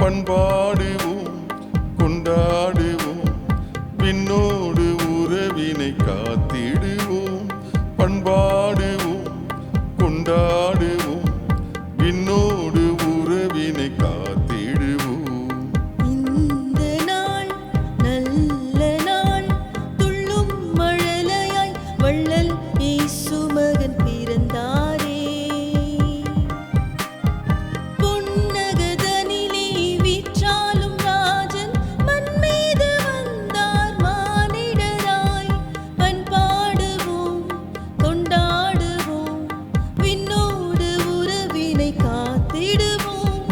பண்பாடுவோம் கொண்டாடுவோம் விண்ணோடு உறவினை காத்திடுவோம். பண்பாடுவோம் கொண்டாடுவோம் விண்ணோடு உறவினை காத்திடுவோம். இந்த நாள் நல்ல நாள், துள்ளும் மழலையாய் வள்ளல் இயேசு மகன் பிறந்தாரே. பொன்னகதனிலே வீற்றாலும் ராஜன் மண் மீது வந்தார் மானிடராய். பண்பாடுவோம் கொண்டாடுவோம் விண்ணோடு உறவினை காத்திடுவோம்.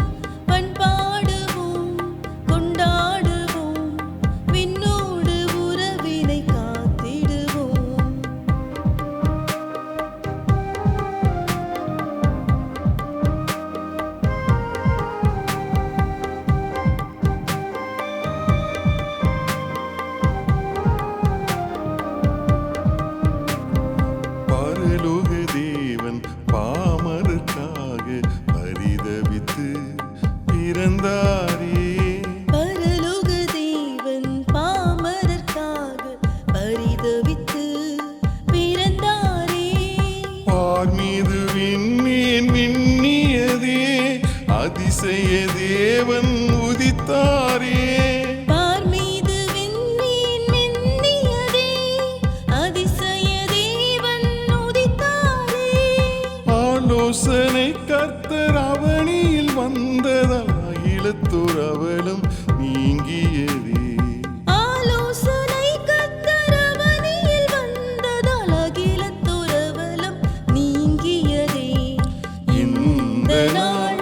பண்பாடுவோம் கொண்டாடுவோம் விண்ணோடு உறவினை காத்திடுவோம். பரலோக தேவன் பாமருக்காக பரிதவித்து பிறந்தாரே. பரலோக தேவன் பாமரர்க்காக பரிதவித்து பிறந்தாரே. பார் மீது விண்மீன் மின்னியதே, அதிசய தேவன் உதித்தாரே. பார் மீது விண்மீன் மின்னியதே, அதிசய தேவன் உதித்தாரே. ஆலோசனை கர்த்தர் அவனியில் வந்ததால் அகிலத்துறவலும் நீங்கியதே. ஆலோசனை கர்த்தர் அவனியில் வந்ததால் அகிலத்துறவலும் நீங்கியதே. இந்த நாள்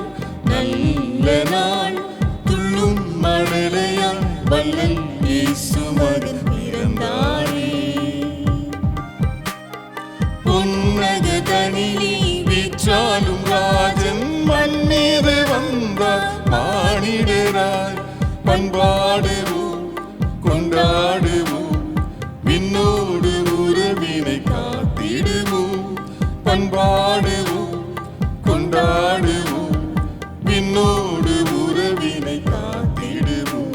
நல்ல நாள், துள்ளும் மழலையாய் வள்ளல் இயேசு மகன் பிறந்தாரே. பொன்னகதனிலே வீற்றாலும் ராஜன் மண் மீது வந்தார் மானிடராய். பண்பாடுவோம் கொண்டாடுவோம் விண்ணோடு உறவினை காத்திடுவோம். பண்பாடுவோம் கொண்டாடுவோம் விண்ணோடு உறவினை காத்திடுவோம்.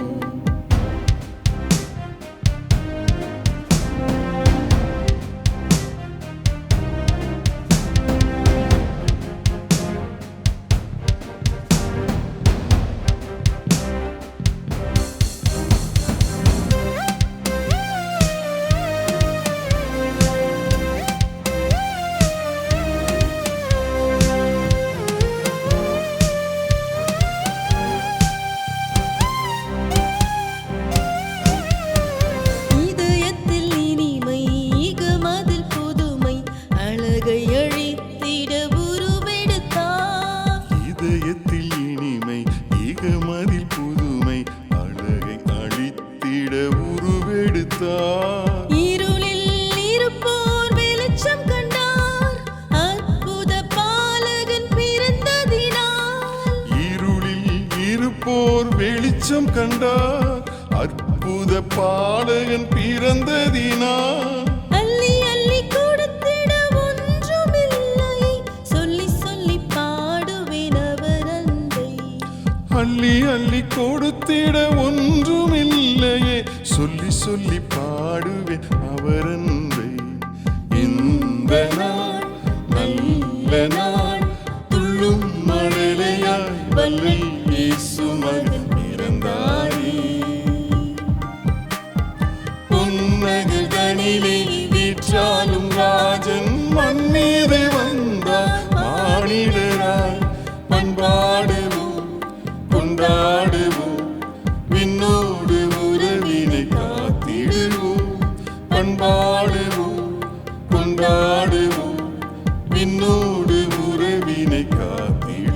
இதயத்தில் இனிமை இகமதில் புதுமை அழகை அழித்திட உருவெடுத்தார். இதயத்தில் இனிமை இகமதில் புதுமை அழகை அழித்திட உருவெடுத்தார். இருளில் இருப்போர் வெளிச்சம் கண்டார், அற்புத பாலகன் பிறந்ததினால். இருளில் இருப்போர் வெளிச்சம் கண்டார், அற்புத பாலகன் பிறந்ததினால். அள்ளி அள்ளி கொடுத்திட ஒன்றுமில்லை, சொல்லி சொல்லி பாடுவேன் அவர் அன்பை. அள்ளி அள்ளி கொடுத்திட ஒன்றுமில்லையே, சொல்லி சொல்லி பாடுவேன் அவர் அன்பை. இந்த நாள் நல்ல நாள், துள்ளும் மழலையாய் வள்ளல் இயேசு மகன் பிறந்தாரே. பொன்னகதனிலே வீற்றாலும் ராஜன் மண் மீது வந்தார் மானிடராய். பண்பாடுவோம் கொண்டாடுவோம் விண்ணோடு உறவினை காத்திடுவோம். பண்பாடுவோம் கொண்டாடுவோம் விண்ணோடு உறவினை காத்திடுவோம்.